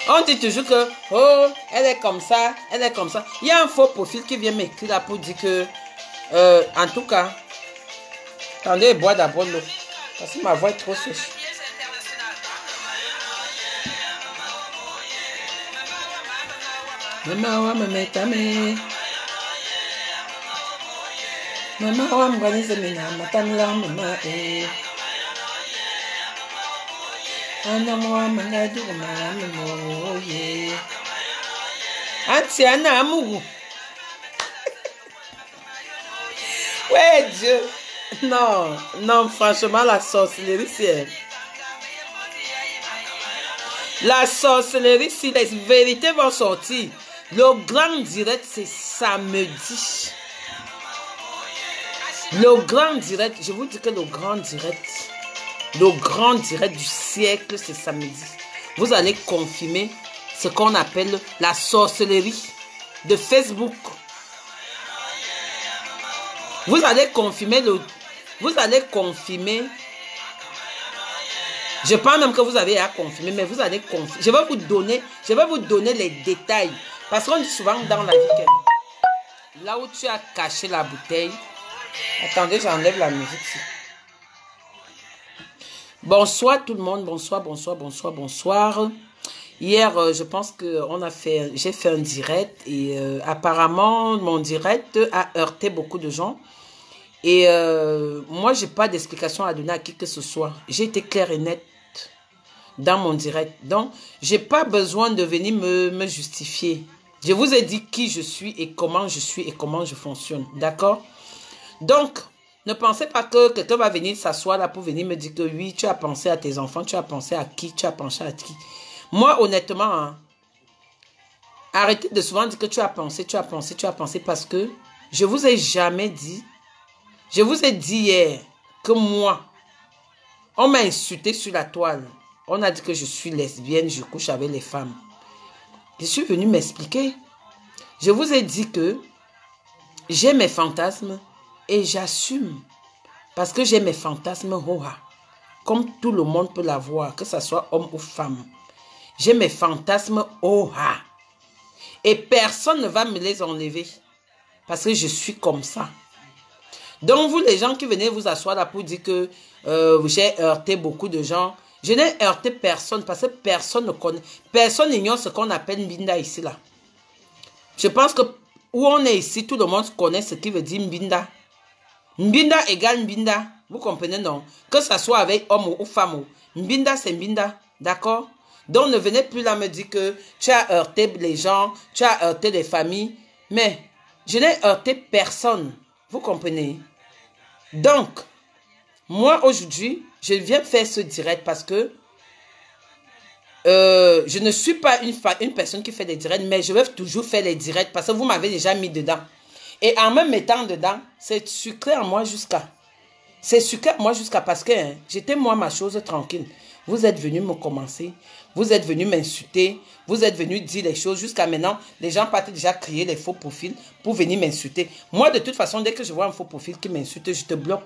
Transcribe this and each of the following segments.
On dit toujours que, oh, elle est comme ça, elle est comme ça. Il y a un faux profil qui vient m'écrire là pour dire que, en tout cas, attendez, bois d'abord l'eau. Parce que ma voix est trop sèche. Maman, Antiana Amourou. Ouais, Dieu. Non, non, franchement, la sorcellerie, c'est... La sorcellerie, si les vérités vont sortir, le grand direct, c'est samedi. Le grand direct, je vous dis que le grand direct du siècle, c'est samedi. Vous allez confirmer ce qu'on appelle la sorcellerie de Facebook. Vous allez confirmer je pense même que vous avez à confirmer, mais vous allez confirmer. Je vais vous donner les détails. Parce qu'on dit souvent dans la vie que là où tu as caché la bouteille. Attendez, j'enlève la musique ici. Bonsoir tout le monde, bonsoir. Hier, je pense que j'ai fait un direct et apparemment, mon direct a heurté beaucoup de gens. Et moi, je n'ai pas d'explication à donner à qui que ce soit. J'ai été claire et nette dans mon direct. Donc, je n'ai pas besoin de venir me justifier. Je vous ai dit qui je suis et comment je fonctionne. D'accord? Donc, ne pensez pas que quelqu'un va venir s'asseoir là pour venir me dire que oui, tu as pensé à tes enfants, tu as pensé à qui, tu as pensé à qui. Moi, honnêtement, hein, arrêtez de souvent dire que tu as pensé parce que je vous ai jamais dit, je vous ai dit hier que moi, on m'a insulté sur la toile. On a dit que je suis lesbienne, je couche avec les femmes. Je suis venue m'expliquer. Je vous ai dit que j'ai mes fantasmes et j'assume. Parce que j'ai mes fantasmes comme tout le monde peut l'avoir, que ce soit homme ou femme. J'ai mes fantasmes et personne ne va me les enlever. Parce que je suis comme ça. Donc vous les gens qui venez vous asseoir là pour dire que j'ai heurté beaucoup de gens. Je n'ai heurté personne parce que personne ne connaît. Personne n'ignore ce qu'on appelle Mbinda ici là. Je pense que où on est ici, tout le monde connaît ce qui veut dire Mbinda. Mbinda égale Mbinda. Vous comprenez non? Que ce soit avec homme ou femme. Mbinda c'est Mbinda. D'accord? Donc ne venez plus là me dire que tu as heurté les gens, tu as heurté les familles. Mais je n'ai heurté personne. Vous comprenez? Donc, moi aujourd'hui, je viens faire ce direct parce que je ne suis pas une personne qui fait des directs, mais je vais toujours faire les directs parce que vous m'avez déjà mis dedans. Et en me mettant dedans, c'est sucré en moi jusqu'à. C'est sucré en moi jusqu'à parce que hein, j'étais moi ma chose tranquille. Vous êtes venus me commencer, vous êtes venus m'insulter, vous êtes venus dire les choses. Jusqu'à maintenant, les gens partent déjà créer les faux profils pour venir m'insulter. Moi, de toute façon, dès que je vois un faux profil qui m'insulte, je te bloque.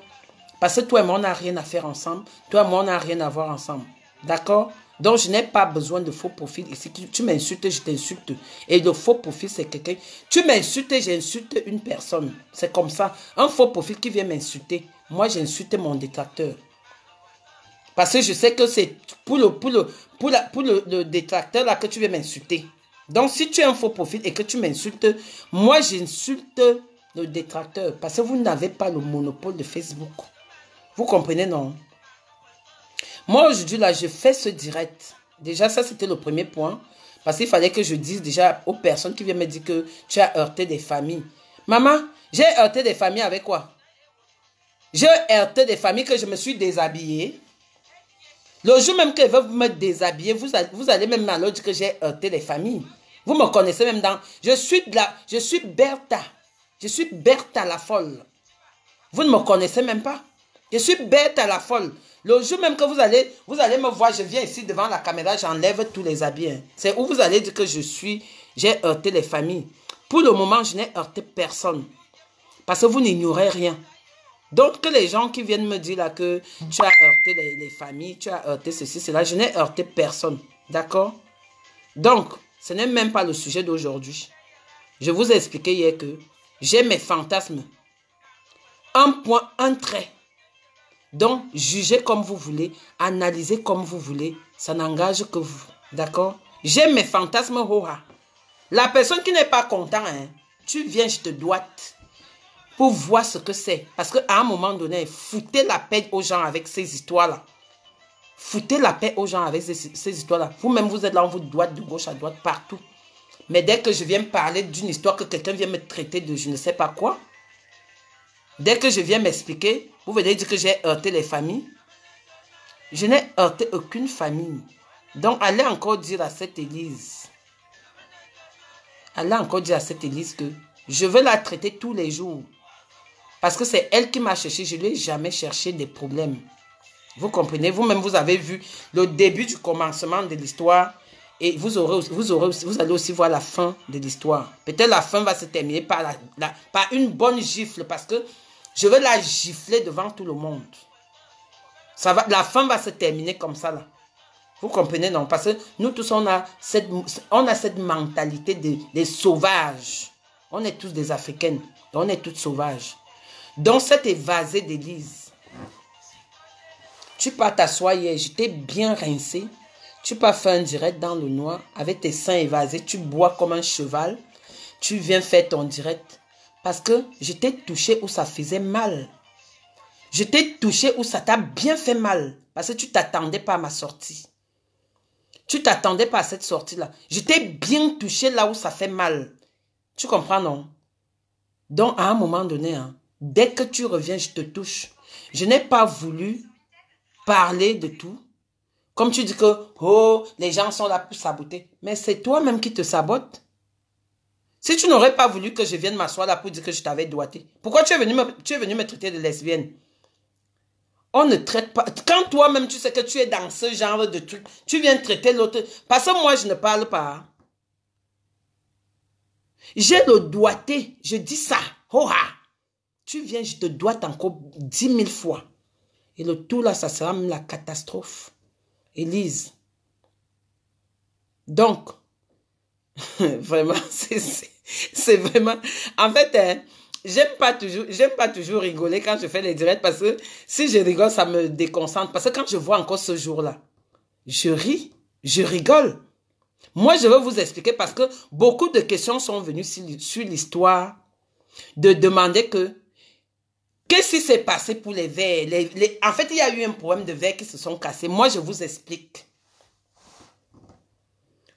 Parce que toi et moi, on n'a rien à faire ensemble. Toi et moi, on n'a rien à voir ensemble. D'accord? Donc, je n'ai pas besoin de faux profils. Ici, tu m'insultes, je t'insulte. Et le faux profil, c'est quelqu'un. Tu m'insultes, j'insulte une personne. C'est comme ça. Un faux profil qui vient m'insulter. Moi, j'insulte mon détracteur. Parce que je sais que c'est pour le détracteur là que tu viens m'insulter. Donc, si tu es un faux profil et que tu m'insultes, moi, j'insulte le détracteur. Parce que vous n'avez pas le monopole de Facebook. Vous comprenez, non? Moi, aujourd'hui, là, je fais ce direct. Déjà, ça, c'était le premier point. Parce qu'il fallait que je dise déjà aux personnes qui viennent me dire que tu as heurté des familles. Maman, j'ai heurté des familles avec quoi? J'ai heurté des familles que je me suis déshabillée. Le jour même qu'elles veulent me déshabiller, vous allez même alors dire que j'ai heurté des familles. Vous me connaissez même dans... Je suis Bertha. Je suis Bertha la folle. Vous ne me connaissez même pas. Je suis Bertha la folle. Le jour même que vous allez me voir, je viens ici devant la caméra, j'enlève tous les habits. Hein. C'est où vous allez dire que j'ai heurté les familles. Pour le moment, je n'ai heurté personne. Parce que vous n'ignorez rien. Donc, que les gens qui viennent me dire là que tu as heurté les familles, tu as heurté ceci, cela, je n'ai heurté personne. D'accord? Donc, ce n'est même pas le sujet d'aujourd'hui. Je vous ai expliqué hier que j'ai mes fantasmes. Un point, un trait. Donc, jugez comme vous voulez, analysez comme vous voulez, ça n'engage que vous. D'accord? J'ai mes fantasmes, Hoha. La personne qui n'est pas content, hein, tu viens, je te doite pour voir ce que c'est. Parce qu'à un moment donné, foutez la paix aux gens avec ces histoires-là. Foutez la paix aux gens avec ces histoires-là. Vous-même, vous êtes là, on vous doite de gauche à droite, partout. Mais dès que je viens parler d'une histoire que quelqu'un vient me traiter de je ne sais pas quoi, dès que je viens m'expliquer, vous venez dire que j'ai heurté les familles. Je n'ai heurté aucune famille. Donc, allez encore dire à cette église, que je veux la traiter tous les jours. Parce que c'est elle qui m'a cherché. Je ne lui ai jamais cherché des problèmes. Vous comprenez? Vous-même, vous avez vu le début du commencement de l'histoire. Et vous allez aussi voir la fin de l'histoire. Peut-être la fin va se terminer par une bonne gifle. Parce que je veux la gifler devant tout le monde. La fin va se terminer comme ça, là. Vous comprenez, non? Parce que nous tous, on a cette mentalité des sauvages. On est tous des Africaines. On est toutes sauvages. Donc, cette évasée d'Élise, tu pars t'asseoir hier, j'étais bien rincé. Tu pars faire un direct dans le noir avec tes seins évasés. Tu bois comme un cheval. Tu viens faire ton direct. Parce que je t'ai touché où ça faisait mal. Je t'ai touché où ça t'a bien fait mal. Parce que tu ne t'attendais pas à ma sortie. Tu ne t'attendais pas à cette sortie-là. Je t'ai bien touché là où ça fait mal. Tu comprends, non? Donc, à un moment donné, hein, dès que tu reviens, je te touche. Je n'ai pas voulu parler de tout. Comme tu dis que, oh, les gens sont là pour saboter. Mais c'est toi-même qui te sabotes. Si tu n'aurais pas voulu que je vienne m'asseoir là pour dire que je t'avais doigté, pourquoi tu es venu me traiter de lesbienne? On ne traite pas. Quand toi-même tu sais que tu es dans ce genre de truc, tu viens traiter l'autre. Parce que moi, je ne parle pas. J'ai le doigté. Je dis ça. Hoha. Tu viens, je te doite encore 10 000 fois. Et le tout là, ça sera même la catastrophe. Élise. Donc, vraiment, c'est vraiment... En fait, hein, j'aime pas toujours rigoler quand je fais les directs parce que si je rigole, ça me déconcentre. Parce que quand je vois encore ce jour-là, je ris, je rigole. Moi, je veux vous expliquer parce que beaucoup de questions sont venues sur l'histoire de demander qu'est-ce qui s'est passé pour les verres. En fait, il y a eu un problème de verres qui se sont cassés. Moi, je vous explique.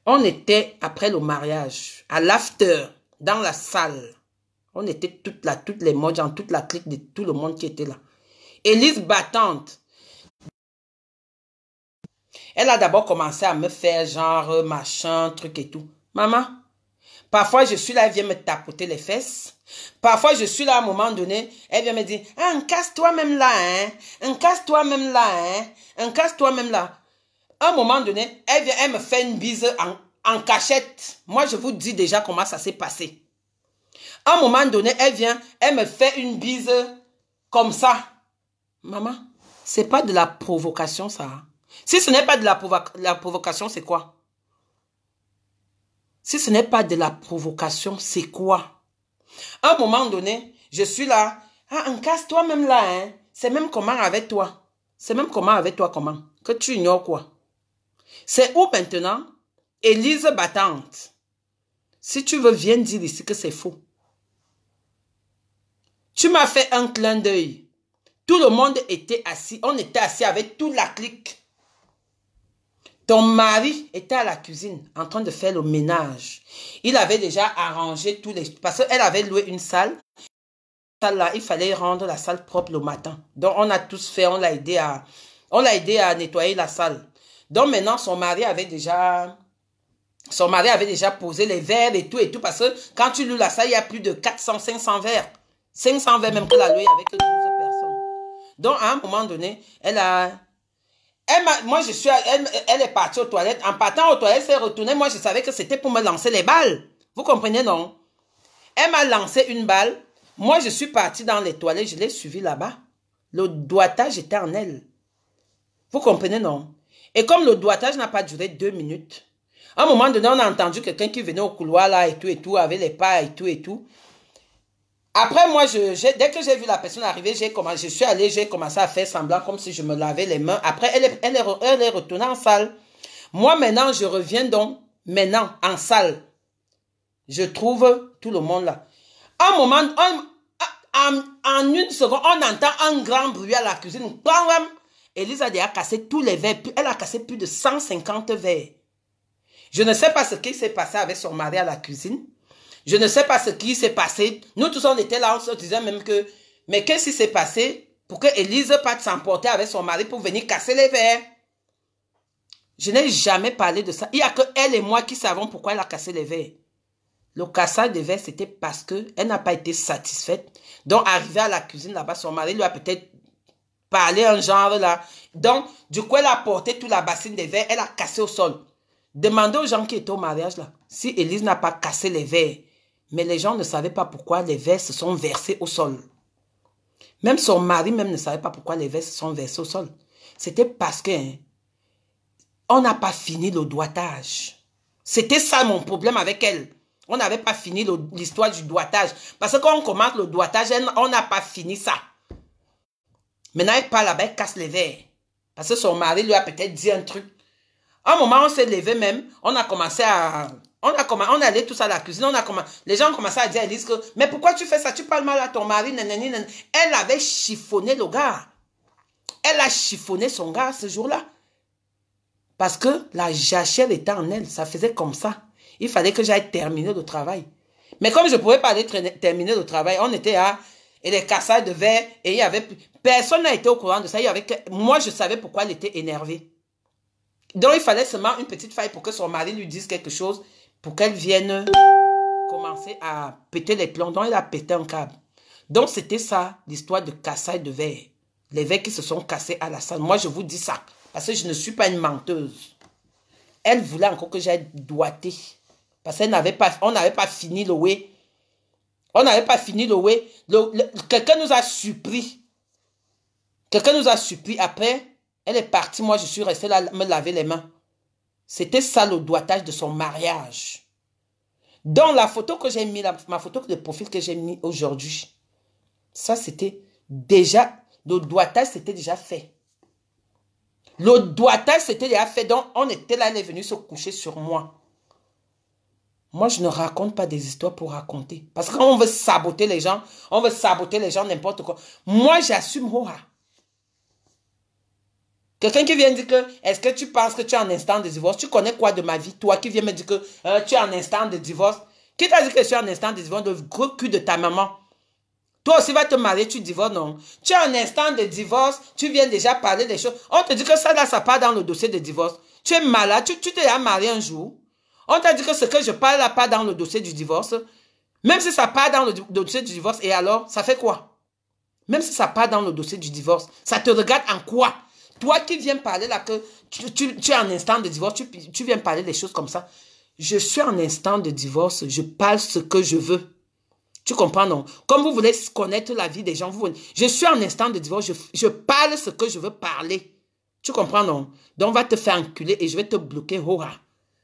On était, après le mariage, à l'after, dans la salle. On était toutes là, toutes les modes, toute la clique de tout le monde qui était là. Élise battante. Elle a d'abord commencé à me faire genre machin, truc et tout. Maman, parfois je suis là, elle vient me tapoter les fesses. Parfois je suis là à un moment donné, elle vient me dire, ah, casse-toi même là, hein. Casse-toi même là, hein. Casse-toi même là. À un moment donné, elle me fait une bise en cachette. Moi, je vous dis déjà comment ça s'est passé. À un moment donné, elle me fait une bise comme ça. Maman, c'est pas de la provocation, ça. Si ce n'est pas de la provocation, c'est quoi? Si ce n'est pas de la provocation, c'est quoi? À un moment donné, je suis là. Ah, casse-toi même là, hein. C'est même comment avec toi? C'est même comment avec toi, comment? Que tu ignores quoi? C'est où maintenant? Élise battante. Si tu veux, viens dire ici que c'est faux. Tu m'as fait un clin d'œil. Tout le monde était assis. On était assis avec toute la clique. Ton mari était à la cuisine en train de faire le ménage. Il avait déjà arrangé tous les... Parce qu'elle avait loué une salle. Là, il fallait rendre la salle propre le matin. Donc, on a tous fait, on l'a aidé à nettoyer la salle. Donc, maintenant, son mari avait déjà posé les verres et tout, parce que quand tu loues la salle, il y a plus de 400, 500 verres. 500 verres même que la loué avec 12 personnes. Donc, à un moment donné, elle est partie aux toilettes. En partant aux toilettes, elle s'est retournée. Moi, je savais que c'était pour me lancer les balles. Vous comprenez, non? Elle m'a lancé une balle. Moi, je suis partie dans les toilettes. Je l'ai suivie là-bas. Le doigtage était en elle. Vous comprenez, non? Et comme le doigtage n'a pas duré 2 minutes, À un moment donné, on a entendu quelqu'un qui venait au couloir là et tout, avec les pas et tout et tout. Après, moi, dès que j'ai vu la personne arriver, je suis allé, j'ai commencé à faire semblant comme si je me lavais les mains. Après, elle est retournée en salle. Moi, maintenant, je reviens donc, maintenant, en salle. Je trouve tout le monde là. Un moment, en une seconde, on entend un grand bruit à la cuisine. Élise a déjà cassé tous les verres. Elle a cassé plus de 150 verres. Je ne sais pas ce qui s'est passé avec son mari à la cuisine. Je ne sais pas ce qui s'est passé. Nous tous, on était là, on se disait même que, mais qu'est-ce qui s'est passé pour que Élise parte s'emporter avec son mari pour venir casser les verres? Je n'ai jamais parlé de ça. Il n'y a que elle et moi qui savons pourquoi elle a cassé les verres. Le cassage des verres, c'était parce qu'elle n'a pas été satisfaite. Donc, arrivé à la cuisine là-bas, son mari lui a peut-être parlé un genre là. Donc, du coup, elle a porté toute la bassine des verres, elle a cassé au sol. Demandez aux gens qui étaient au mariage là, si Élise n'a pas cassé les verres. Mais les gens ne savaient pas pourquoi les verres se sont versés au sol. Même son mari même ne savait pas pourquoi les verres se sont versés au sol. C'était parce que on n'a pas fini le doigtage. C'était ça mon problème avec elle. On n'avait pas fini l'histoire du doigtage. Parce que quand on commence le doigtage, on n'a pas fini ça. Maintenant, elle parle là-bas, elle casse les verres. Parce que son mari lui a peut-être dit un truc. À un moment, on s'est levé même. On a commencé à... On allait tous à la cuisine. Les gens ont commencé à dire à Élise que, mais pourquoi tu fais ça? Tu parles mal à ton mari. Nanani, nanani. Elle avait chiffonné le gars. Elle a chiffonné son gars ce jour-là. Parce que la jachère était en elle. Ça faisait comme ça. Il fallait que j'aille terminer le travail. Mais comme je ne pouvais pas aller terminer le travail, on était à... Et les cassages de verre. Et il y avait... Personne n'a été au courant de ça. Moi, je savais pourquoi elle était énervée. Donc, il fallait seulement une petite faille pour que son mari lui dise quelque chose, pour qu'elle vienne commencer à péter les plombs. Donc, elle a pété un câble. Donc, c'était ça, l'histoire de cassage de verre. Les verres qui se sont cassés à la salle. Moi, je vous dis ça, parce que je ne suis pas une menteuse. Elle voulait encore que j'aille doigter. Parce qu'on n'avait pas fini le way. On n'avait pas fini le way. Quelqu'un nous a surpris. Quelqu'un nous a surpris. Après, elle est partie. Moi, je suis restée là, me laver les mains. C'était ça le doigtage de son mariage. Dans la photo que j'ai mis, ma photo de profil que j'ai mis aujourd'hui, ça c'était déjà, le doigtage c'était déjà fait. Le doigtage c'était déjà fait, donc on était là, elle est venue se coucher sur moi. Moi, je ne raconte pas des histoires pour raconter. Parce que quand on veut saboter les gens, n'importe quoi. Moi, j'assume, quelqu'un qui vient dire que, est-ce que tu penses que tu es en instant de divorce? Tu connais quoi de ma vie? Toi qui viens me dire que tu es en instant de divorce. Qui t'a dit que je suis en instant de divorce? Le gros cul de ta maman. Toi aussi vas te marier, tu divorces, non? Tu es en instant de divorce, tu viens déjà parler des choses. On te dit que ça là, ça part dans le dossier de divorce. Tu es malade, tu t'es marié un jour. On t'a dit que ce que je parle là part dans le dossier du divorce. Même si ça part dans le dossier du divorce, et alors, ça fait quoi? Même si ça part dans le dossier du divorce, ça te regarde en quoi? Toi qui viens parler là que tu es en instant de divorce, tu viens parler des choses comme ça. Je suis en instant de divorce, je parle ce que je veux. Tu comprends, non? Comme vous voulez connaître la vie des gens, je suis en instant de divorce, je parle ce que je veux parler. Tu comprends, non? Donc, on va te faire enculer et je vais te bloquer,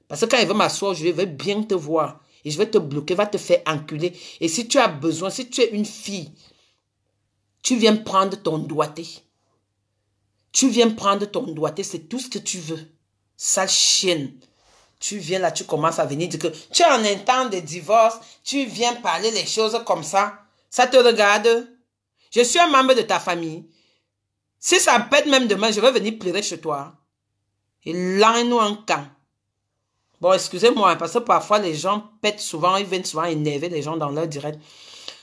Parce que quand il veut m'asseoir, je vais bien te voir. Et je vais te bloquer, va te faire enculer. Et si tu as besoin, si tu es une fille, tu viens prendre ton doigté. Tu viens prendre ton doigté, c'est tout ce que tu veux. Sale chienne. Tu viens là, tu commences à venir dire que tu es en un temps de divorce, tu viens parler les choses comme ça. Ça te regarde. Je suis un membre de ta famille. Si ça pète même demain, je vais venir pleurer chez toi. Et là, nous un camp. Bon, excusez-moi, parce que parfois les gens pètent souvent, ils viennent souvent énerver les gens dans leur direct.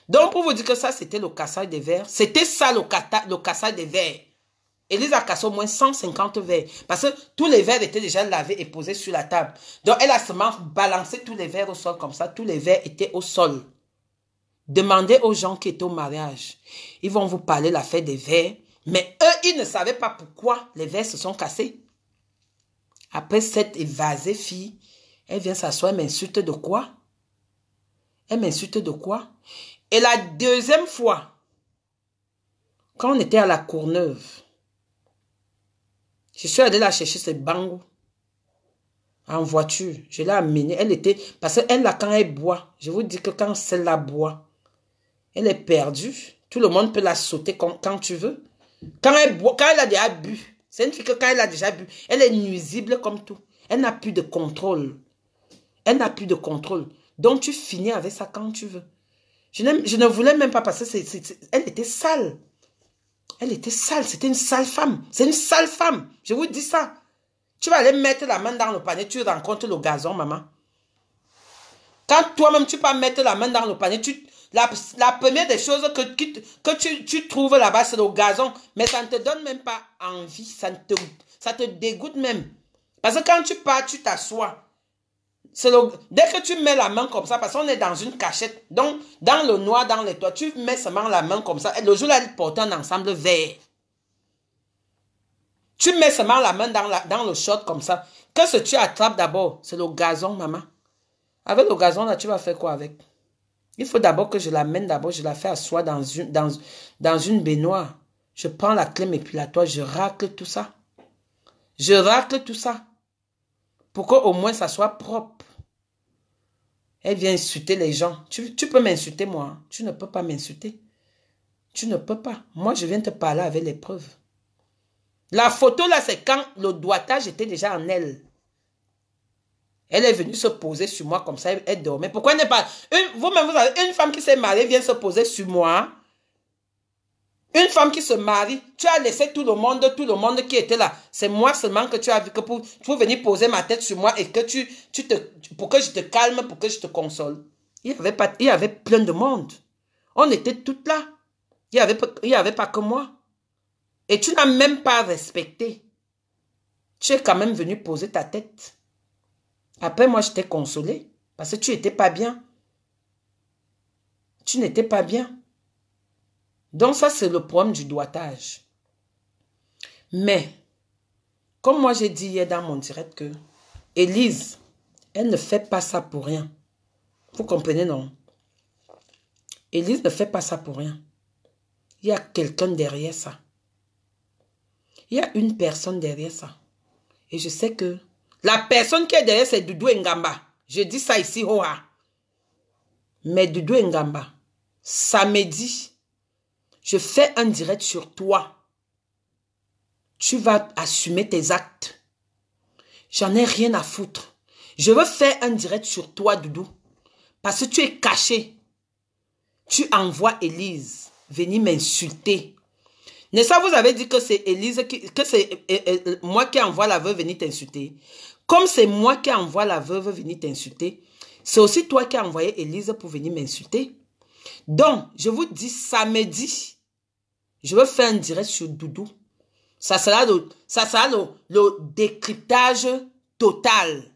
Donc, pour vous dire que ça, c'était le cassage des verres. C'était ça le cassage des verres. Élise a cassé au moins 150 verres. Parce que tous les verres étaient déjà lavés et posés sur la table. Donc, elle a seulement balancé tous les verres au sol comme ça. Tous les verres étaient au sol. Demandez aux gens qui étaient au mariage. Ils vont vous parler l'affaire des verres. Mais eux, ils ne savaient pas pourquoi les verres se sont cassés. Après cette évasée fille, elle vient s'asseoir, elle m'insulte de quoi? Elle m'insulte de quoi? Et la deuxième fois, quand on était à la Courneuve, je suis allée la chercher, c'est Bango. en voiture. Je l'ai amenée. Elle était... Parce qu'elle, là, quand elle boit, je vous dis que quand celle-là boit, elle est perdue. Tout le monde peut la sauter quand tu veux. Quand elle boit, quand elle a déjà bu, c'est une fille que quand elle a déjà bu, elle est nuisible comme tout. Elle n'a plus de contrôle. Elle n'a plus de contrôle. Donc, tu finis avec ça quand tu veux. Je ne voulais même pas parce que elle était sale. Elle était sale. C'était une sale femme. C'est une sale femme. Je vous dis ça. Tu vas aller mettre la main dans le panier, tu rencontres le gazon, maman. Quand toi-même, tu peux mettre la main dans le panier, la première des choses que tu trouves là-bas, c'est le gazon. Mais ça ne te donne même pas envie. Ça te dégoûte même. Parce que quand tu pars, tu t'assois. Dès que tu mets la main comme ça, parce qu'on est dans une cachette, donc dans le noir, dans les toits, tu mets seulement la main comme ça. Et le jour là, il porte un ensemble vert. Tu mets seulement la main dans le short comme ça. Qu'est-ce que tu attrapes d'abord? C'est le gazon, maman. Avec le gazon, là, tu vas faire quoi avec? Il faut d'abord que je l'amène d'abord, je la fais asseoir dans une baignoire. Je prends la clé épilatoire, je racle tout ça. Je racle tout ça. Pour qu'au moins ça soit propre. Elle vient insulter les gens. Tu peux m'insulter, moi. Hein? Tu ne peux pas m'insulter. Tu ne peux pas. Moi, je viens te parler avec les preuves. La photo, là, c'est quand le doigtage était déjà en elle. Elle est venue se poser sur moi comme ça, elle dormait. Pourquoi elle n'est pas... Vous-même, vous avez une femme qui s'est mariée, vient se poser sur moi. Une femme qui se marie, tu as laissé tout le monde qui était là. C'est moi seulement que tu as vu que pour venir poser ma tête sur moi et que pour que je te calme, pour que je te console. Il y avait plein de monde. On était toutes là. Il y avait pas que moi. Et tu n'as même pas respecté. Tu es quand même venu poser ta tête. Après, moi, je t'ai consolé. Parce que tu n'étais pas bien. Tu n'étais pas bien. Donc, ça, c'est le problème du doigtage. Mais, comme moi, j'ai dit hier dans mon direct que Élise, elle ne fait pas ça pour rien. Vous comprenez, non? Élise ne fait pas ça pour rien. Il y a quelqu'un derrière ça. Il y a une personne derrière ça. Et je sais que la personne qui est derrière, c'est Doudou Ngamba. Je dis ça ici, hoa. Mais Doudou Ngamba, samedi, je fais un direct sur toi. Tu vas assumer tes actes. J'en ai rien à foutre. Je veux faire un direct sur toi, Doudou. Parce que tu es caché. Tu envoies Élise venir m'insulter. N'est-ce pas, vous avez dit que c'est Élise, que c'est moi qui envoie la veuve venir t'insulter. Comme c'est moi qui envoie la veuve venir t'insulter, c'est aussi toi qui as envoyé Élise pour venir m'insulter. Donc, je vous dis samedi, je veux faire un direct sur Doudou. Ça sera le décryptage total.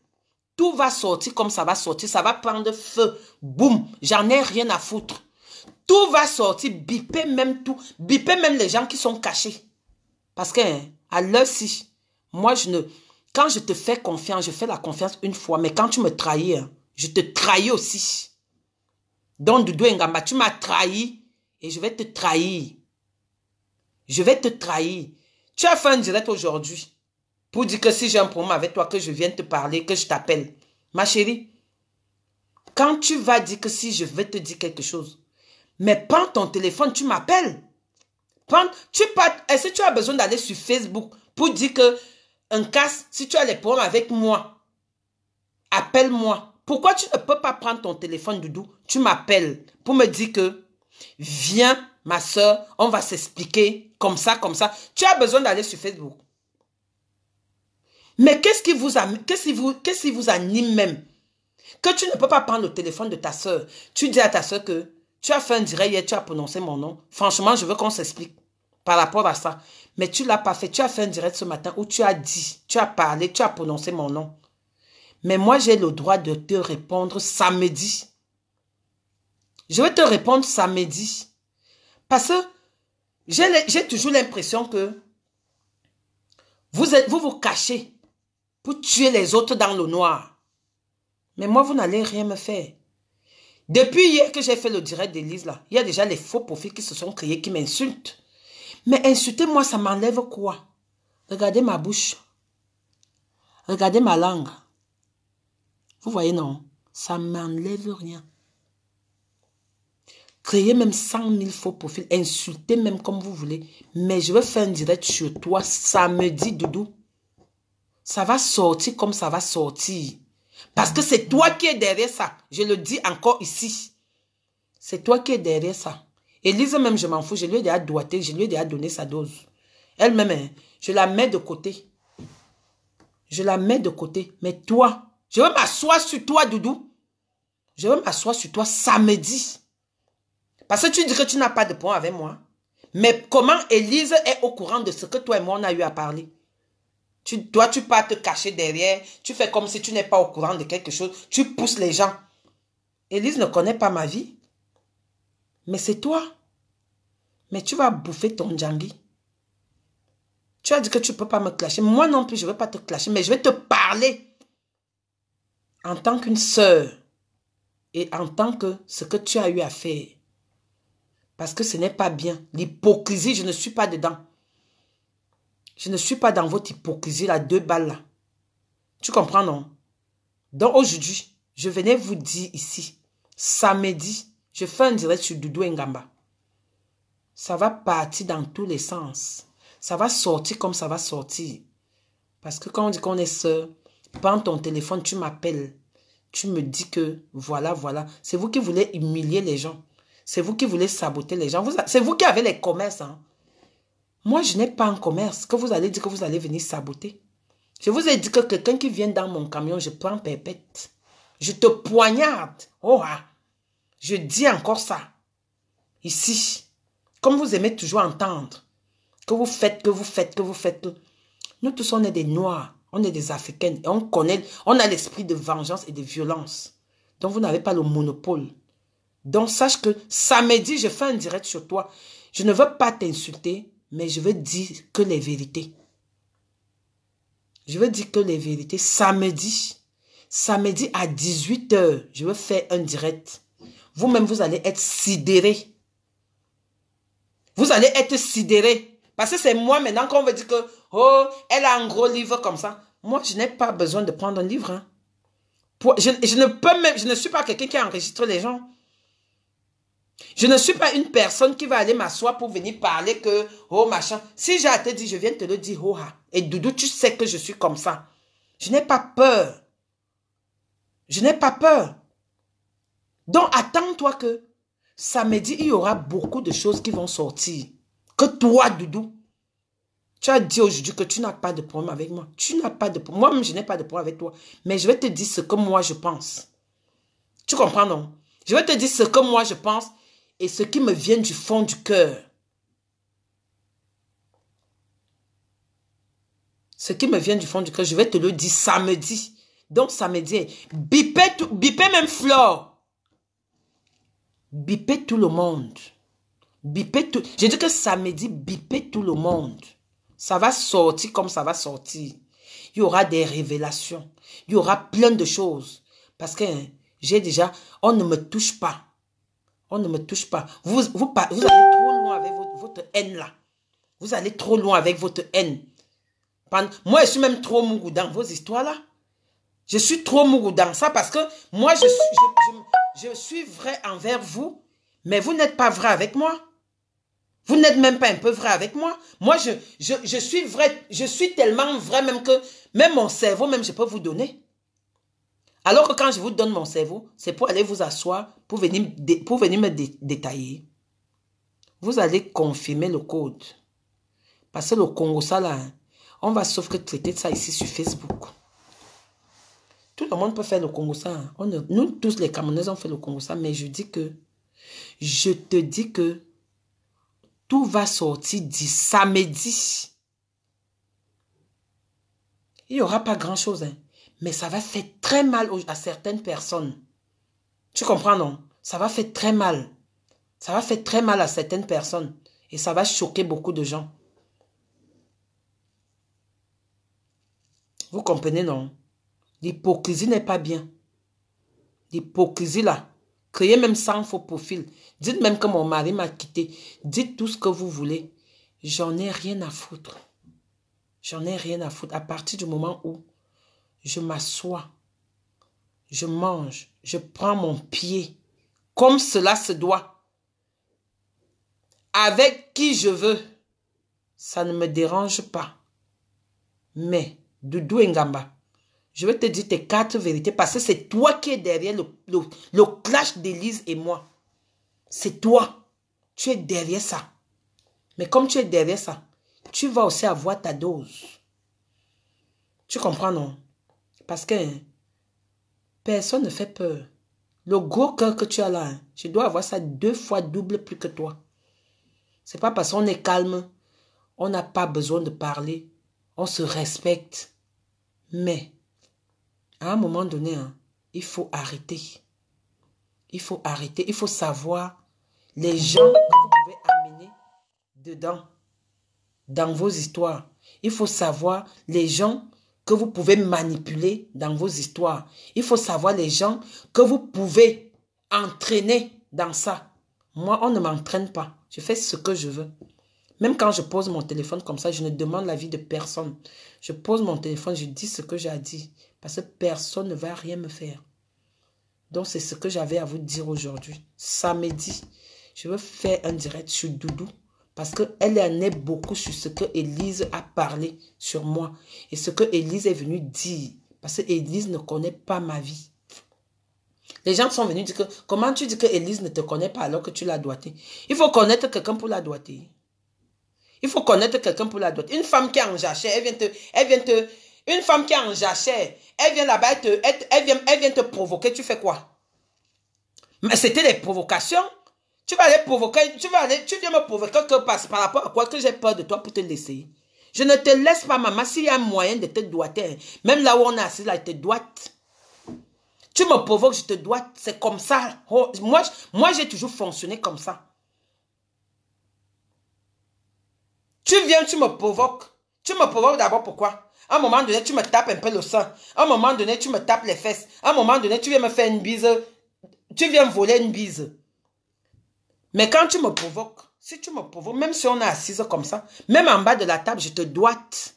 Tout va sortir comme ça va sortir. Ça va prendre feu. Boum. J'en ai rien à foutre. Tout va sortir. Biper même tout. Biper même les gens qui sont cachés. Parce que, à l'heure-ci, moi, quand je te fais confiance, je fais la confiance une fois. Mais quand tu me trahis, je te trahis aussi. Donc, Doudou Ngamba, tu m'as trahi. Et je vais te trahir. Je vais te trahir. Tu as fait un direct aujourd'hui pour dire que si j'ai un problème avec toi, que je vienne te parler, que je t'appelle. Ma chérie, quand tu vas dire que si je vais te dire quelque chose, mais prends ton téléphone, tu m'appelles. Est-ce que tu as besoin d'aller sur Facebook pour dire que un casse, si tu as des problèmes avec moi, appelle-moi. Pourquoi tu ne peux pas prendre ton téléphone, Doudou? Tu m'appelles pour me dire que viens, ma soeur, on va s'expliquer comme ça, comme ça. Tu as besoin d'aller sur Facebook. Mais qu'est-ce qui vous anime même? Que tu ne peux pas prendre le téléphone de ta soeur. Tu dis à ta soeur que tu as fait un direct hier, tu as prononcé mon nom. Franchement, je veux qu'on s'explique par rapport à ça. Mais tu ne l'as pas fait. Tu as fait un direct ce matin où tu as dit, tu as parlé, tu as prononcé mon nom. Mais moi, j'ai le droit de te répondre samedi. Je vais te répondre samedi. Parce que j'ai toujours l'impression que vous vous cachez pour tuer les autres dans le noir. Mais moi, vous n'allez rien me faire. Depuis hier que j'ai fait le direct d'Élise, là, il y a déjà les faux profils qui se sont créés, qui m'insultent. Mais insulter-moi, ça m'enlève quoi? Regardez ma bouche. Regardez ma langue. Vous voyez, non? Ça ne m'enlève rien. Créez même 100 000 faux profils. Insultez même comme vous voulez. Mais je vais faire un direct sur toi samedi, Doudou. Ça va sortir comme ça va sortir. Parce que c'est toi qui es derrière ça. Je le dis encore ici. C'est toi qui es derrière ça. Élise même, je m'en fous. Je lui ai déjà doigté. Je lui ai déjà donné sa dose. Elle-même, hein, je la mets de côté. Je la mets de côté. Mais toi, je vais m'asseoir sur toi, Doudou. Je vais m'asseoir sur toi samedi. Parce que tu dis que tu n'as pas de point avec moi. Mais comment Élise est au courant de ce que toi et moi on a eu à parler? Toi, tu pars te cacher derrière. Tu fais comme si tu n'es pas au courant de quelque chose. Tu pousses les gens. Élise ne connaît pas ma vie. Mais c'est toi. Mais tu vas bouffer ton djangui. Tu as dit que tu ne peux pas me clasher. Moi non plus, je ne vais pas te clasher. Mais je vais te parler en tant qu'une sœur. Et en tant que ce que tu as eu à faire. Parce que ce n'est pas bien. L'hypocrisie, je ne suis pas dedans. Je ne suis pas dans votre hypocrisie, là, 2 balles, là. Tu comprends, non? Donc, aujourd'hui, je venais vous dire ici, samedi, je fais un direct sur Doudou Ngamba. Ça va partir dans tous les sens. Ça va sortir comme ça va sortir. Parce que quand on dit qu'on est sœur, prends ton téléphone, tu m'appelles. Tu me dis que, voilà, voilà. C'est vous qui voulez humilier les gens. C'est vous qui voulez saboter les gens. C'est vous qui avez les commerces, hein. Moi, je n'ai pas un commerce que vous allez dire que vous allez venir saboter. Je vous ai dit que quelqu'un qui vient dans mon camion, je prends pépette. Je te poignarde. Oh, ah. Je dis encore ça. Ici. Comme vous aimez toujours entendre. Que vous faites, que vous faites, que vous faites. Nous tous, on est des Noirs. On est des Africaines. Et on connaît, on a l'esprit de vengeance et de violence. Donc, vous n'avez pas le monopole. Donc, sache que samedi, je fais un direct sur toi. Je ne veux pas t'insulter. Mais je veux dire que les vérités. Je veux dire que les vérités. Samedi à 18 h, je veux faire un direct. Vous-même, vous allez être sidérés. Vous allez être sidérés. Parce que c'est moi maintenant qu'on veut dire que, oh, elle a un gros livre comme ça. Moi, je n'ai pas besoin de prendre un livre. Hein. Je ne suis pas quelqu'un qui enregistre les gens. Je ne suis pas une personne qui va aller m'asseoir pour venir parler que, oh machin. Si j'ai à te dire, je viens te le dire, oh ah. Et Doudou, tu sais que je suis comme ça. Je n'ai pas peur. Je n'ai pas peur. Donc, attends-toi que samedi, il y aura beaucoup de choses qui vont sortir. Que toi, Doudou, tu as dit aujourd'hui que tu n'as pas de problème avec moi. Tu n'as pas de problème. Moi-même, je n'ai pas de problème avec toi. Mais je vais te dire ce que moi, je pense. Tu comprends, non? Je vais te dire ce que moi, je pense. Et ce qui me vient du fond du cœur. Ce qui me vient du fond du cœur, je vais te le dire samedi. Donc samedi, bipez même Flore. Bipez tout le monde. Bipez tout. Je dis que samedi, bipez tout le monde. Ça va sortir comme ça va sortir. Il y aura des révélations. Il y aura plein de choses. Parce que j'ai déjà, on ne me touche pas. On ne me touche pas. Vous allez trop loin avec votre haine là. Vous allez trop loin avec votre haine. Moi, je suis même trop mougou dans vos histoires là. Je suis trop mougou dans ça parce que moi, je suis vrai envers vous. Mais vous n'êtes pas vrai avec moi. Vous n'êtes même pas un peu vrai avec moi. Moi, je suis vrai. Je suis tellement vrai même que même mon cerveau, même je peux vous donner. Alors que quand je vous donne mon cerveau, c'est pour aller vous asseoir, pour venir me détailler. Vous allez confirmer le code. Parce que le Congo, ça là, on va sauf que traiter de ça ici sur Facebook. Tout le monde peut faire le Congo, ça. Nous tous les Camerounais, on fait le Congo, ça. Mais je te dis que tout va sortir du samedi. Il n'y aura pas grand-chose, hein. Mais ça va faire très mal à certaines personnes. Tu comprends, non? Ça va faire très mal. Ça va faire très mal à certaines personnes. Et ça va choquer beaucoup de gens. Vous comprenez, non? L'hypocrisie n'est pas bien. L'hypocrisie, là. Créez même 100 faux profils. Dites même que mon mari m'a quitté. Dites tout ce que vous voulez. J'en ai rien à foutre. J'en ai rien à foutre. À partir du moment où je m'assois, je mange, je prends mon pied, comme cela se doit, avec qui je veux. Ça ne me dérange pas. Mais, Doudou Ngamba, je vais te dire tes 4 vérités parce que c'est toi qui es derrière le clash d'Élise et moi. C'est toi. Tu es derrière ça. Mais comme tu es derrière ça, tu vas aussi avoir ta dose. Tu comprends, non? Parce que personne ne fait peur. Le gros cœur que tu as là, je dois avoir ça 2 fois double plus que toi. C'est pas parce qu'on est calme, on n'a pas besoin de parler, on se respecte. Mais, à un moment donné, hein, il faut arrêter. Il faut arrêter. Il faut savoir les gens que vous pouvez amener dedans, dans vos histoires. Il faut savoir les gens que vous pouvez manipuler dans vos histoires. Il faut savoir les gens que vous pouvez entraîner dans ça. Moi, on ne m'entraîne pas. Je fais ce que je veux. Même quand je pose mon téléphone comme ça, je ne demande l'avis de personne. Je pose mon téléphone, je dis ce que j'ai à dire. Parce que personne ne va rien me faire. Donc, c'est ce que j'avais à vous dire aujourd'hui. Samedi, je veux faire un direct sur Doudou. Parce qu'elle en est beaucoup sur ce que Élise a parlé sur moi. Et ce que Élise est venue dire. Parce que Élise ne connaît pas ma vie. Les gens sont venus dire que, comment tu dis que Élise ne te connaît pas alors que tu l'as doigté? Il faut connaître quelqu'un pour la doigter. Il faut connaître quelqu'un pour la doigter. Une femme qui est en jachère, une femme qui est en jachère, elle vient là-bas, elle vient te provoquer, tu fais quoi? Mais c'était des provocations. Tu vas aller provoquer, tu viens me provoquer que par rapport à quoi que j'ai peur de toi pour te laisser. Je ne te laisse pas, maman, s'il y a un moyen de te doigter. Même là où on est assis, là, je te doite. Tu me provoques, je te doite. C'est comme ça. Oh, moi j'ai toujours fonctionné comme ça. Tu viens, tu me provoques. Tu me provoques d'abord pourquoi? À un moment donné, tu me tapes un peu le sein. À un moment donné, tu me tapes les fesses. À un moment donné, tu viens me faire une bise. Tu viens voler une bise. Mais quand tu me provoques, si tu me provoques, même si on est assise comme ça, même en bas de la table, je te doite.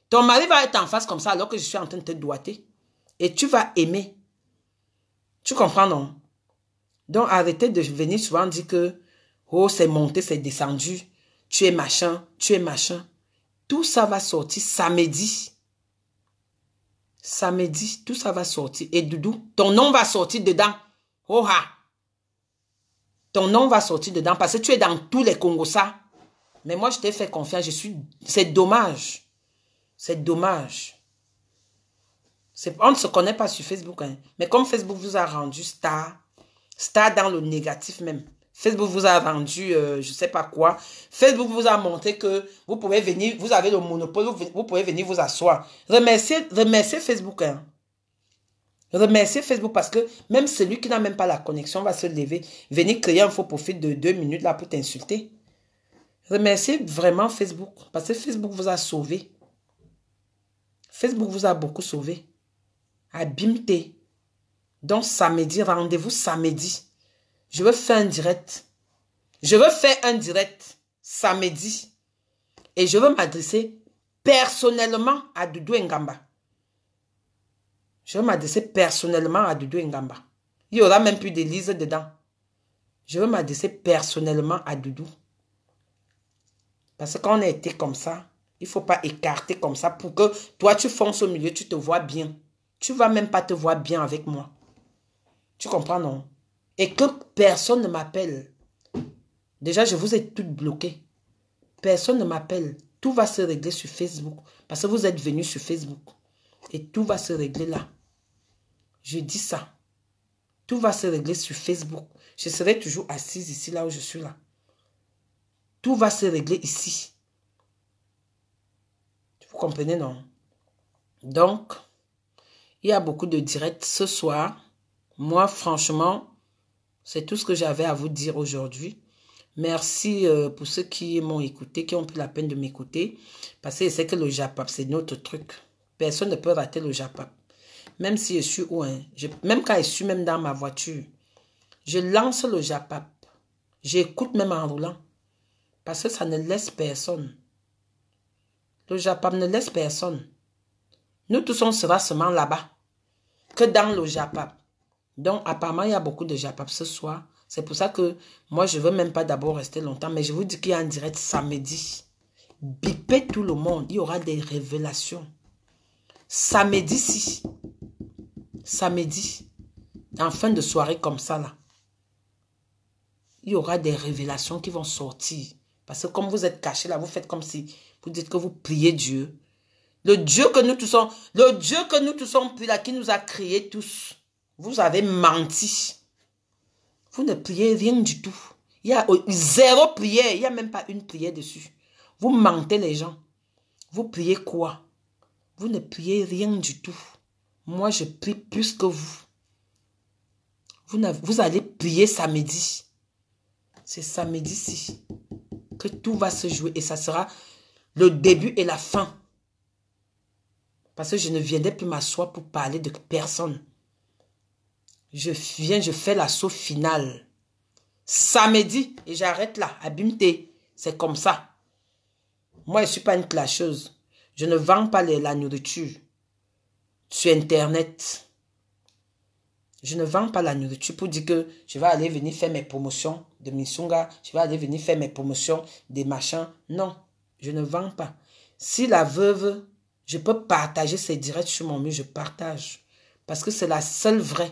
Ton mari va être en face comme ça alors que je suis en train de te doiter. Et tu vas aimer. Tu comprends, non? Donc, arrêtez de venir souvent dire que, oh, c'est monté, c'est descendu. Tu es machin, tu es machin. Tout ça va sortir samedi. Samedi, tout ça va sortir. Et Doudou, ton nom va sortir dedans. Oh ha! Ton nom va sortir dedans parce que tu es dans tous les Congossas. Mais moi, je t'ai fait confiance. C'est dommage. C'est dommage. On ne se connaît pas sur Facebook. Hein. Mais comme Facebook vous a rendu star dans le négatif même. Facebook vous a rendu, je ne sais pas quoi. Facebook vous a montré que vous pouvez venir, vous avez le monopole, vous pouvez venir vous asseoir. Remerciez Facebook. Hein. Remerciez Facebook parce que même celui qui n'a même pas la connexion va se lever, venir créer un faux profil de 2 minutes là pour t'insulter. Remerciez vraiment Facebook parce que Facebook vous a sauvé. Facebook vous a beaucoup sauvé. Abimté. Donc samedi, rendez-vous samedi. Je veux faire un direct. Je veux faire un direct samedi. Et je veux m'adresser personnellement à Doudou Ngamba. Je veux m'adresser personnellement à Doudou Ngamba. Il n'y aura même plus d'Élise dedans. Je veux m'adresser personnellement à Doudou. Parce que quand on a été comme ça, il ne faut pas écarter comme ça pour que toi, tu fonces au milieu, tu te vois bien. Tu ne vas même pas te voir bien avec moi. Tu comprends, non? Et que personne ne m'appelle. Déjà, je vous ai toutes bloquées. Personne ne m'appelle. Tout va se régler sur Facebook. Parce que vous êtes venus sur Facebook. Et tout va se régler là. Je dis ça. Tout va se régler sur Facebook. Je serai toujours assise ici, là où je suis là. Tout va se régler ici. Vous comprenez, non? Donc, il y a beaucoup de directs ce soir. Moi, franchement, c'est tout ce que j'avais à vous dire aujourd'hui. Merci pour ceux qui m'ont écouté, qui ont pris la peine de m'écouter. Parce que c'est que le Japap, c'est notre truc. Personne ne peut rater le Japap. Même si je suis où, hein, même quand je suis même dans ma voiture, je lance le Japap. J'écoute même en roulant. Parce que ça ne laisse personne. Le Japap ne laisse personne. Nous tous, on sera seulement là-bas. que dans le Japap. Donc, apparemment, il y a beaucoup de Japap ce soir. C'est pour ça que moi, je ne veux même pas d'abord rester longtemps. Mais je vous dis qu'il y a un direct samedi. Bipez tout le monde. Il y aura des révélations. Samedi. En fin de soirée comme ça, là. Il y aura des révélations qui vont sortir. Parce que comme vous êtes cachés là, vous faites comme si vous dites que vous priez Dieu. Le Dieu que nous tous sommes puis là, qui nous a créés tous. Vous avez menti. Vous ne priez rien du tout. Il y a zéro prière. Il n'y a même pas une prière dessus. Vous mentez les gens. Vous priez quoi? Vous ne priez rien du tout. Moi, je prie plus que vous. Vous allez prier samedi. C'est samedi-ci que tout va se jouer. Et ça sera le début et la fin. Parce que je ne viendrai plus m'asseoir pour parler de personne. Je viens, je fais l'assaut final. Samedi, et j'arrête là, à Bimte. C'est comme ça. Moi, je ne suis pas une clasheuse. Je ne vends pas la nourriture sur Internet. Je ne vends pas la nourriture pour dire que je vais aller venir faire mes promotions de Misunga. Je vais aller venir faire mes promotions des machins. Non, je ne vends pas. Si la veuve, je peux partager ses directs sur mon mur, je partage. Parce que c'est la seule vraie.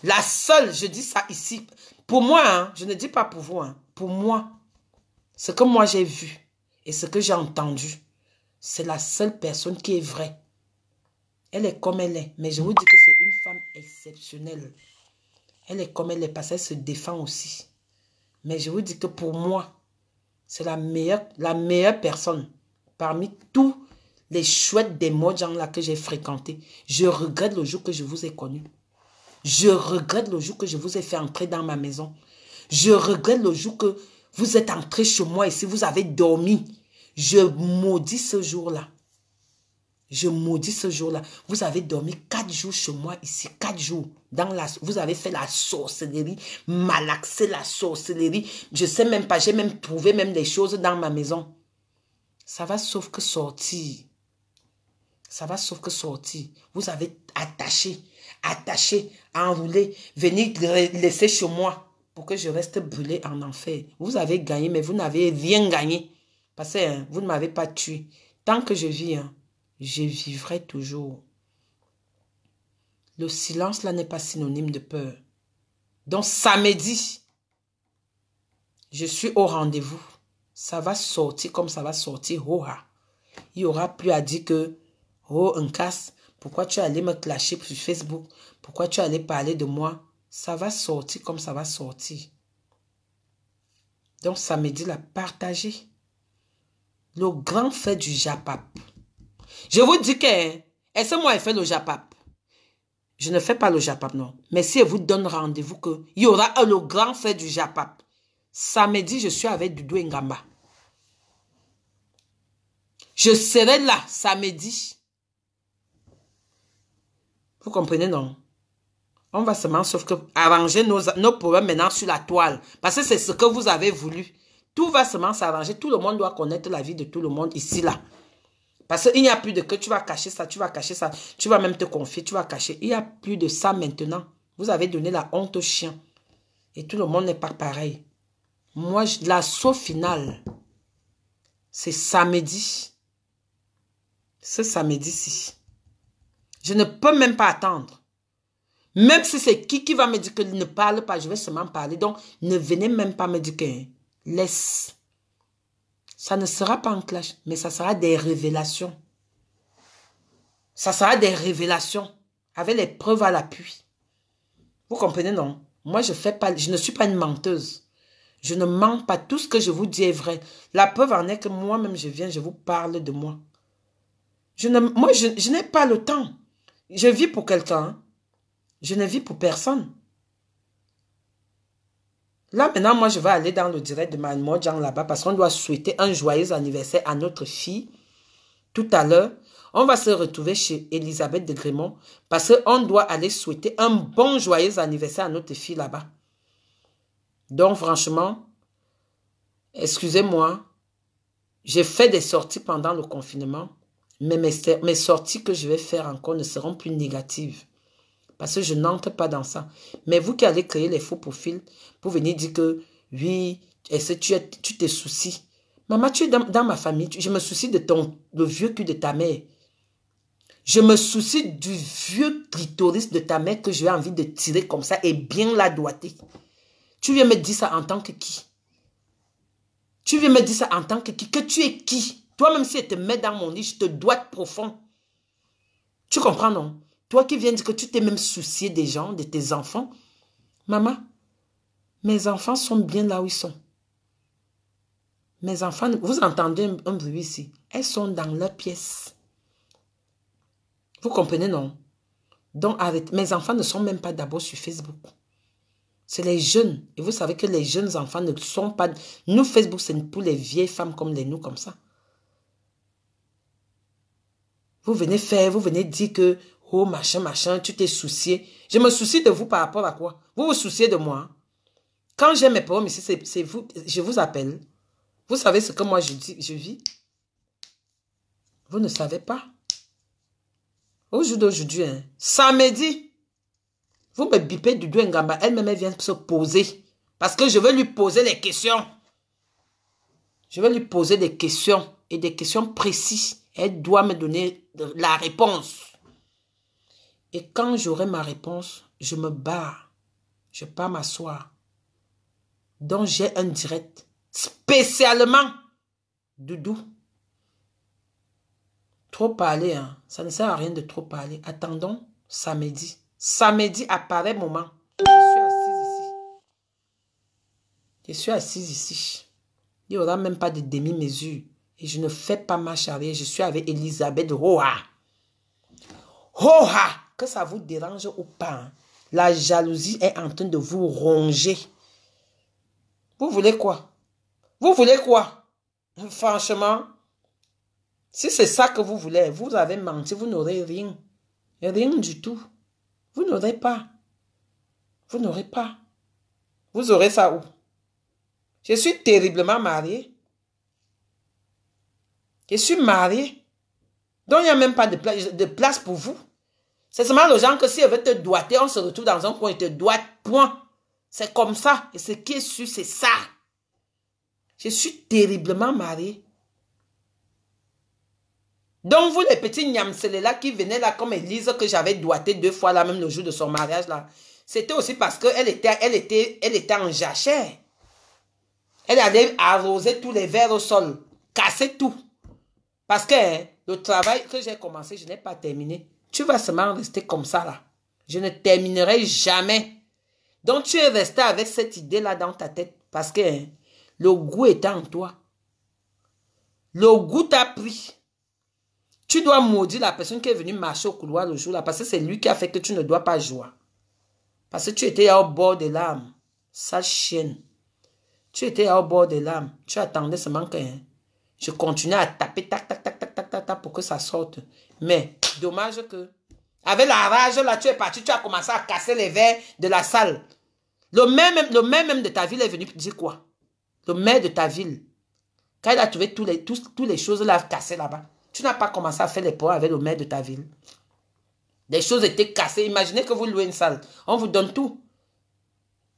La seule, je dis ça ici. Pour moi, hein, je ne dis pas pour vous. Hein, pour moi, ce que moi j'ai vu et ce que j'ai entendu, c'est la seule personne qui est vraie. Elle est comme elle est. Mais je vous dis que c'est une femme exceptionnelle. Elle est comme elle est parce qu'elle se défend aussi. Mais je vous dis que pour moi, c'est la meilleure personne parmi tous les chouettes des mots gens là que j'ai fréquentés. Je regrette le jour que je vous ai connu. Je regrette le jour que je vous ai fait entrer dans ma maison. Je regrette le jour que vous êtes entré chez moi et si vous avez dormi. Je maudis ce jour-là. Je maudis ce jour-là. Vous avez dormi 4 jours chez moi ici. 4 jours. Vous avez fait la sorcellerie. Malaxé la sorcellerie. Je sais même pas. J'ai même trouvé même des choses dans ma maison. Ça va sauf que sortir. Ça va sauf que sortir. Vous avez attaché, enroulé. Venir laisser chez moi pour que je reste brûlé en enfer. Vous avez gagné, mais vous n'avez rien gagné. Parce que hein, vous ne m'avez pas tué. Tant que je vis, hein, je vivrai toujours. Le silence là n'est pas synonyme de peur. Donc samedi, je suis au rendez-vous. Ça va sortir comme ça va sortir. Il n'y aura plus à dire que, oh, un casse, pourquoi tu es allé me clasher sur Facebook? Pourquoi tu es allé parler de moi? Ça va sortir comme ça va sortir. Donc samedi, la partager. Le grand fait du Japap. Je vous dis que, est-ce que moi, je fais le Japap? Je ne fais pas le Japap, non. Mais si je vous donne rendez-vous qu'il y aura le grand fait du Japap. Samedi, je suis avec Doudou Ngamba. Je serai là, samedi. Vous comprenez, non? On va seulement, sauf que, arranger nos problèmes maintenant sur la toile. Parce que c'est ce que vous avez voulu. Tout va seulement s'arranger. Tout le monde doit connaître la vie de tout le monde ici, là. Parce qu'il n'y a plus de que tu vas cacher ça, tu vas cacher ça. Tu vas même te confier, tu vas cacher. Il n'y a plus de ça maintenant. Vous avez donné la honte aux chiens. Et tout le monde n'est pas pareil. Moi, l'assaut final, c'est samedi. Ce samedi-ci. Je ne peux même pas attendre. Même si c'est qui va me dire qu'il ne parle pas, je vais seulement parler. Donc, ne venez même pas me dire que laisse. Ça ne sera pas un clash, mais ça sera des révélations. Ça sera des révélations avec les preuves à l'appui. Vous comprenez, non? Moi, je ne suis pas une menteuse. Je ne mens pas. Tout ce que je vous dis est vrai. La preuve en est que moi-même, je viens, je vous parle de moi. Moi, je n'ai pas le temps. Je vis pour quelqu'un. Hein. Je ne vis pour personne. Là, maintenant, moi, je vais aller dans le direct de Mojang là-bas parce qu'on doit souhaiter un joyeux anniversaire à notre fille. Tout à l'heure, on va se retrouver chez Elisabeth de Grémont parce qu'on doit aller souhaiter un bon joyeux anniversaire à notre fille là-bas. Donc, franchement, excusez-moi, j'ai fait des sorties pendant le confinement, mais mes sorties que je vais faire encore ne seront plus négatives. Parce que je n'entre pas dans ça. Mais vous qui allez créer les faux profils pour venir dire que, oui, est-ce que tu te soucies? Maman, tu es dans ma famille. Je me soucie de le vieux cul de ta mère. Je me soucie du vieux clitoris de ta mère que j'ai envie de tirer comme ça et bien la doigter. Tu viens me dire ça en tant que qui? Tu viens me dire ça en tant que qui? Que tu es qui? Toi-même, si elle te met dans mon lit, je te doite profond. Tu comprends, non? Toi qui viens dire que tu t'es même soucié des gens, de tes enfants. Maman, mes enfants sont bien là où ils sont. Mes enfants, vous entendez un bruit ici. Elles sont dans leur pièce. Vous comprenez, non? Donc, mes enfants ne sont même pas d'abord sur Facebook. C'est les jeunes. Et vous savez que les jeunes enfants ne sont pas... Nous, Facebook, c'est pour les vieilles femmes comme nous, comme ça. Vous venez dire que, oh, machin, tu t'es soucié. Je me soucie de vous par rapport à quoi? Vous vous souciez de moi. Quand j'ai mes problèmes ici, c'est vous, je vous appelle. Vous savez ce que moi je vis? Vous ne savez pas? Au jour d'aujourd'hui, hein, samedi, vous me bipez du doigt Ngamba, elle-même vient se poser. Parce que je veux lui poser les questions. Je vais lui poser des questions et des questions précises. Elle doit me donner la réponse. Et quand j'aurai ma réponse, je me barre. Je pars m'asseoir. Donc j'ai un direct spécialement Doudou. Trop parler, hein. Ça ne sert à rien de trop parler. Attendons samedi. Samedi, à pareil moment, je suis assise ici. Je suis assise ici. Il n'y aura même pas de demi-mesure. Et je ne fais pas marche arrière. Je suis avec Elisabeth Roha. Roha! Que ça vous dérange ou pas, hein? La jalousie est en train de vous ronger. Vous voulez quoi? Vous voulez quoi? Franchement, si c'est ça que vous voulez, vous avez menti, vous n'aurez rien. Rien du tout. Vous n'aurez pas. Vous n'aurez pas. Vous aurez ça où? Je suis terriblement mariée. Je suis mariée. Donc, il n'y a même pas de place pour vous. C'est seulement le genre que si elle veut te doiter, on se retrouve dans un coin et te doite, point. C'est comme ça. Et ce qui est sûr, c'est ça. Je suis terriblement mariée. Donc, vous, les petits nyamselés là qui venaient là comme Élise, que j'avais doigté 2 fois là, même le jour de son mariage là, c'était aussi parce qu'elle était en jachère. Elle allait arroser tous les verres au sol, casser tout. Parce que hein, le travail que j'ai commencé, je n'ai pas terminé. Tu vas seulement rester comme ça là. Je ne terminerai jamais. Donc, tu es resté avec cette idée là dans ta tête parce que hein, le goût est en toi. Le goût t'a pris. Tu dois maudire la personne qui est venue marcher au couloir le jour là parce que c'est lui qui a fait que tu ne dois pas jouer. Parce que tu étais au bord des larmes. Sale chienne. Tu étais au bord des larmes. Tu attendais seulement que hein, je continuais à taper tac, tac, tac, tac, tac, tac, tac pour que ça sorte. Mais dommage que avec la rage là, tu es parti, tu as commencé à casser les verres de la salle. Le maire même de ta ville est venu dire quoi? Le maire de ta ville. Quand il a trouvé toutes les choses là cassées là-bas. Tu n'as pas commencé à faire les points avec le maire de ta ville. Les choses étaient cassées. Imaginez que vous louez une salle. On vous donne tout.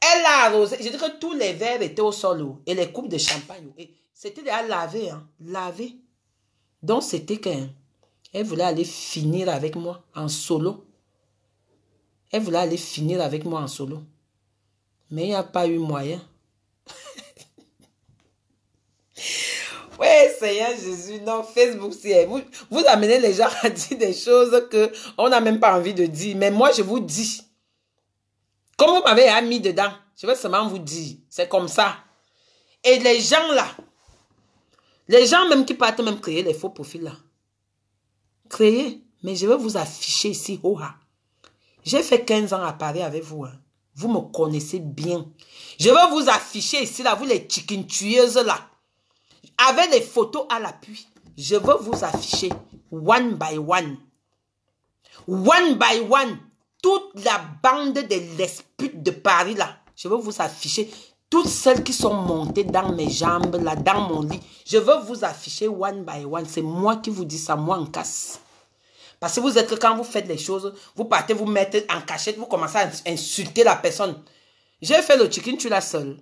Elle a arrosé. Je dis que tous les verres étaient au sol. Et les coupes de champagne. C'était déjà lavé. Hein, lavé. Donc c'était qu'elle voulait aller finir avec moi en solo. Elle voulait aller finir avec moi en solo. Mais il n'y a pas eu moyen. Oui, Seigneur Jésus, non, Facebook, vous amenez les gens à dire des choses qu'on n'a même pas envie de dire. Mais moi, je vous dis, comme vous m'avez mis dedans, je vais seulement vous dire, c'est comme ça. Et les gens là, les gens même qui partent même créer les faux profils là, créer, mais je vais vous afficher ici, Oha. J'ai fait 15 ans à Paris avec vous, hein. Vous me connaissez bien. Je vais vous afficher ici là, vous les chicken tueuses là. Avec les photos à l'appui, je veux vous afficher one by one. One by one. Toute la bande de lesputes de Paris là. Je veux vous afficher. Toutes celles qui sont montées dans mes jambes là, dans mon lit. Je veux vous afficher one by one. C'est moi qui vous dis ça, moi en casse. Parce que vous êtes que quand vous faites les choses, vous partez vous mettre en cachette, vous commencez à insulter la personne. J'ai fait le chicken tu la seule.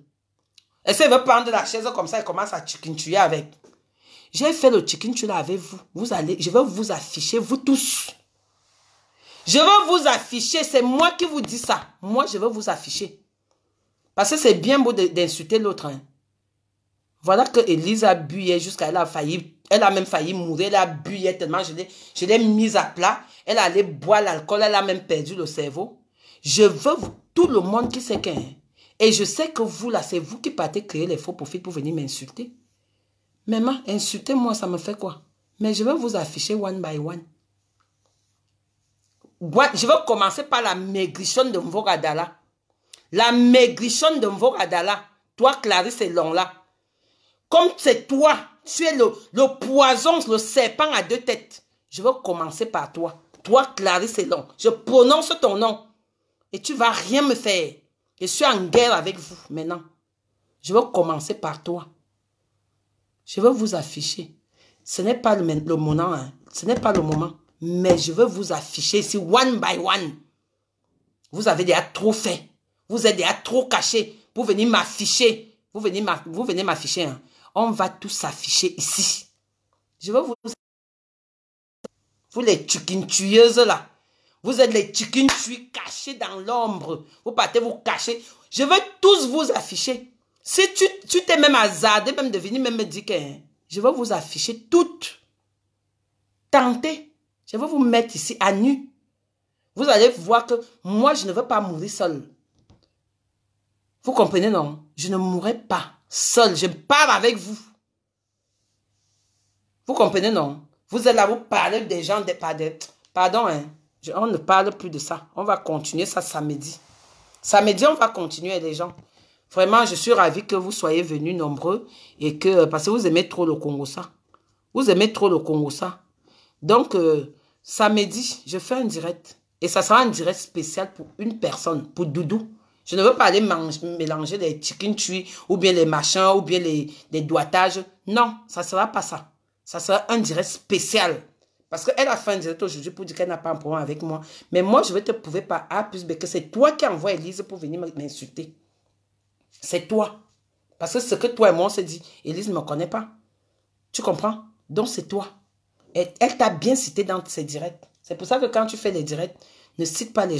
Et si elle veut prendre la chaise comme ça, elle commence à chicken tuer avec. J'ai fait le chicken tu la avec vous. Vous allez, je vais vous afficher, vous tous. Je veux vous afficher, c'est moi qui vous dis ça. Moi, je veux vous afficher. Parce que c'est bien beau d'insulter l'autre. Hein. Voilà que Élise a bu jusqu'à elle a failli, elle a même failli mourir, elle a bu tellement je l'ai mise à plat. Elle allait boire l'alcool, elle a même perdu le cerveau. Je veux tout le monde qui sait qu'un. Et je sais que vous là, c'est vous qui partez créer les faux profils pour venir m'insulter. Maman, insultez-moi, ça me fait quoi? Mais je vais vous afficher one by one. Je vais commencer par la maigrichonne de Mvogadala. La maigrichonne de Mvogadala. Toi, Clarisse et Long là. Comme c'est toi, tu es le poison, le serpent à deux têtes. Je vais commencer par toi. Toi, Clarisse et Long. Je prononce ton nom. Et tu vas rien me faire. Je suis en guerre avec vous maintenant. Je vais commencer par toi. Je vais vous afficher. Ce n'est pas le moment. Hein. Ce n'est pas le moment. Mais je veux vous afficher ici, one by one. Vous avez déjà trop fait. Vous êtes déjà trop caché pour venir m'afficher. Vous venez m'afficher. Hein. On va tous s'afficher ici. Je veux vous... Vous les chicken tueuses là. Vous êtes les chicken tués cachés dans l'ombre. Vous partez vous cacher. Je veux tous vous afficher. Si tu t'es même hasardé, même de venir même me dire que... Hein, je veux vous afficher toutes. Tentez. Je vais vous mettre ici à nu. Vous allez voir que moi, je ne veux pas mourir seul. Vous comprenez, non? Je ne mourrai pas seul. Je parle avec vous. Vous comprenez, non? Vous êtes là, vous parlez des gens, pardon, hein. On ne parle plus de ça. On va continuer ça samedi. Samedi, on va continuer les gens. Vraiment, je suis ravie que vous soyez venus nombreux et que, parce que vous aimez trop le Congo ça. Vous aimez trop le Congo ça. Donc, samedi, je fais un direct. Et ça sera un direct spécial pour une personne, pour Doudou. Je ne veux pas aller mélanger les chicken tuis, ou bien les machins, ou bien les doigtages. Non, ça ne sera pas ça. Ça sera un direct spécial. Parce qu'elle a fait un direct aujourd'hui pour dire qu'elle n'a pas un problème avec moi. Mais moi, je vais te prouver par A plus B que c'est toi qui envoies Élise pour venir m'insulter. C'est toi. Parce que ce que toi et moi on s'est dit, Élise ne me connaît pas. Tu comprends? Donc c'est toi. Elle t'a bien cité dans ses directs. C'est pour ça que quand tu fais les directs, ne cite pas les gens.